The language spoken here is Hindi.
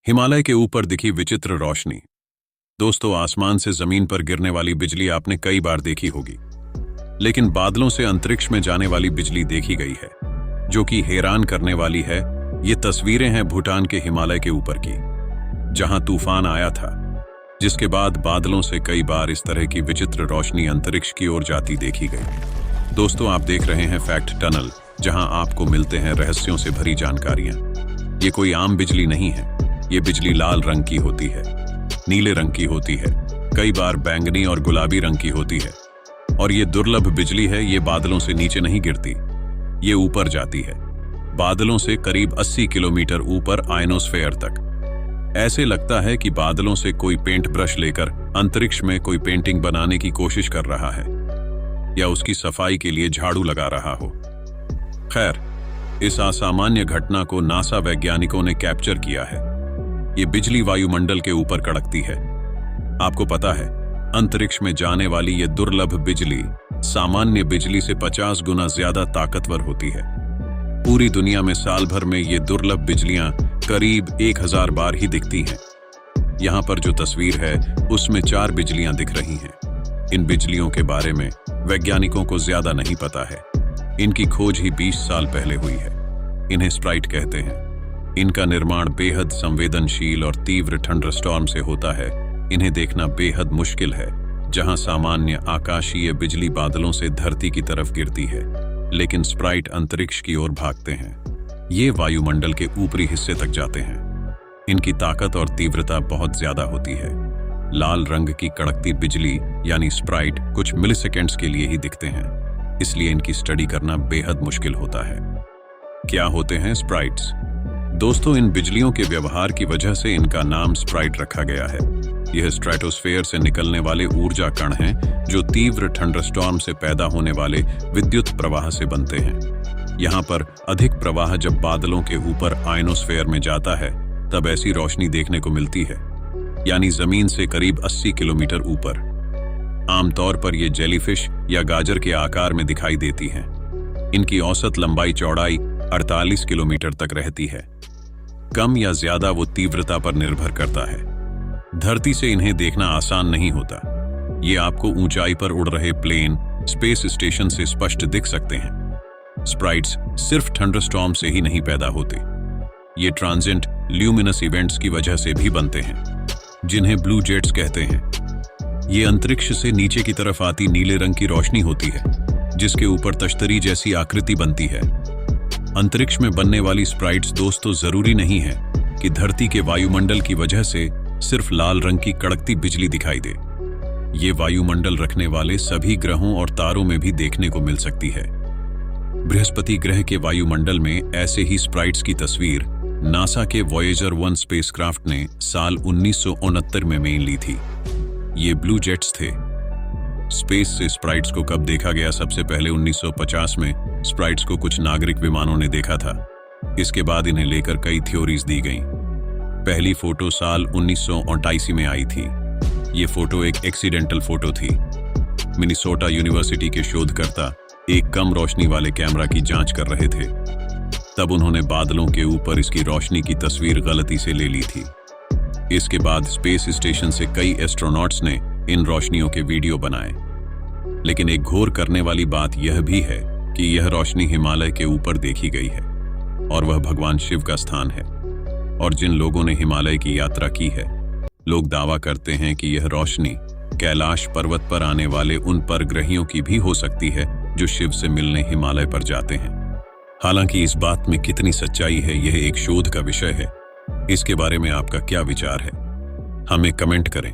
हिमालय के ऊपर दिखी विचित्र रोशनी। दोस्तों, आसमान से जमीन पर गिरने वाली बिजली आपने कई बार देखी होगी, लेकिन बादलों से अंतरिक्ष में जाने वाली बिजली देखी गई है, जो कि हैरान करने वाली है। ये तस्वीरें हैं भूटान के हिमालय के ऊपर की, जहां तूफान आया था, जिसके बाद बादलों से कई बार इस तरह की विचित्र रोशनी अंतरिक्ष की ओर जाती देखी गई। दोस्तों, आप देख रहे हैं फैक्ट टनल, जहां आपको मिलते हैं रहस्यों से भरी जानकारियां। ये कोई आम बिजली नहीं है। ये बिजली लाल रंग की होती है, नीले रंग की होती है, कई बार बैंगनी और गुलाबी रंग की होती है। और ये दुर्लभ बिजली है। ये बादलों से नीचे नहीं गिरती, ये ऊपर जाती है, बादलों से करीब 80 किलोमीटर ऊपर आयनोस्फेयर तक। ऐसे लगता है कि बादलों से कोई पेंट ब्रश लेकर अंतरिक्ष में कोई पेंटिंग बनाने की कोशिश कर रहा है, या उसकी सफाई के लिए झाड़ू लगा रहा हो। खैर, इस असामान्य घटना को नासा वैज्ञानिकों ने कैप्चर किया है। ये बिजली वायुमंडल के ऊपर कड़कती है। आपको पता है, अंतरिक्ष में जाने वाली ये दुर्लभ बिजली सामान्य बिजली से 50 गुना ज्यादा ताकतवर होती है। पूरी दुनिया में साल भर में ये दुर्लभ बिजलियां करीब 1000 बार ही दिखती हैं। यहां पर जो तस्वीर है, उसमें 4 बिजलियां दिख रही हैं। इन बिजलियों के बारे में वैज्ञानिकों को ज्यादा नहीं पता है। इनकी खोज ही 20 साल पहले हुई है। इन्हें स्प्राइट कहते हैं। इनका निर्माण बेहद संवेदनशील और तीव्र थंडरस्टॉर्म से होता है। इन्हें देखना बेहद मुश्किल है, जहां सामान्य आकाशीय बिजली बादलों से धरती की तरफ गिरती है, लेकिन स्प्राइट अंतरिक्ष की ओर भागते हैं। ये वायुमंडल के ऊपरी हिस्से तक जाते हैं। इनकी ताकत और तीव्रता बहुत ज्यादा होती है। लाल रंग की कड़कती बिजली यानी स्प्राइट कुछ मिलीसेकेंड्स के लिए ही दिखते हैं, इसलिए इनकी स्टडी करना बेहद मुश्किल होता है। क्या होते हैं स्प्राइट्स? दोस्तों, इन बिजलियों के व्यवहार की वजह से इनका नाम स्प्राइट रखा गया है। यह स्ट्रेटोस्फेयर से निकलने वाले ऊर्जा कण हैं, जो तीव्र थंडरस्टॉर्म से पैदा होने वाले विद्युत प्रवाह से बनते हैं। यहाँ पर अधिक प्रवाह जब बादलों के ऊपर आयनोस्फेयर में जाता है, तब ऐसी रोशनी देखने को मिलती है, यानी जमीन से करीब 80 किलोमीटर ऊपर। आमतौर पर ये जेलीफिश या गाजर के आकार में दिखाई देती हैं। इनकी औसत लंबाई चौड़ाई 48 किलोमीटर तक रहती है। कम या ज्यादा वो तीव्रता पर निर्भर करता है। धरती से इन्हें देखना आसान नहीं होता। ये आपको ऊंचाई पर उड़ रहे प्लेन, स्पेस स्टेशन से स्पष्ट दिख सकते हैं। स्प्राइट्स सिर्फ थंडरस्टॉर्म से ही नहीं पैदा होते। ये ट्रांजिएंट ल्यूमिनस इवेंट्स की वजह से भी बनते हैं, जिन्हें ब्लू जेट्स कहते हैं। ये अंतरिक्ष से नीचे की तरफ आती नीले रंग की रोशनी होती है, जिसके ऊपर तश्तरी जैसी आकृति बनती है। अंतरिक्ष में बनने वाली स्प्राइट्स दोस्तों जरूरी नहीं है कि धरती के वायुमंडल की वजह से सिर्फ लाल रंग की कड़कती बिजली दिखाई दे। ये वायुमंडल रखने वाले सभी ग्रहों और तारों में भी देखने को मिल सकती है। बृहस्पति ग्रह के वायुमंडल में ऐसे ही स्प्राइट्स की तस्वीर नासा के वॉयेजर 1 स्पेसक्राफ्ट ने साल 1969 में ली थी। ये ब्लू जेट्स थे। स्पेस से स्प्राइट्स को कब देखा गया? सबसे पहले 1950 में स्प्राइट्स को कुछ नागरिक विमानों ने देखा था। इसके बाद इन्हें लेकर कई थ्योरीज दी गईं। पहली फोटो साल 1988 में आई थी। ये फोटो एक एक्सीडेंटल फोटो थी। मिनेसोटा यूनिवर्सिटी के शोधकर्ता एक कम रोशनी वाले कैमरा की जांच कर रहे थे। तब उन्होंने बादलों के ऊपर इसकी रोशनी की तस्वीर गलती से ले ली थी। इसके बाद स्पेस स्टेशन से कई एस्ट्रोनॉट्स ने इन रोशनियों के वीडियो बनाए। लेकिन एक घोर करने वाली बात यह भी है कि यह रोशनी हिमालय के ऊपर देखी गई है, और वह भगवान शिव का स्थान है। और जिन लोगों ने हिमालय की यात्रा की है, लोग दावा करते हैं कि यह रोशनी कैलाश पर्वत पर आने वाले उन परग्रहियों की भी हो सकती है, जो शिव से मिलने हिमालय पर जाते हैं। हालांकि इस बात में कितनी सच्चाई है, यह एक शोध का विषय है। इसके बारे में आपका क्या विचार है? हमें कमेंट करें।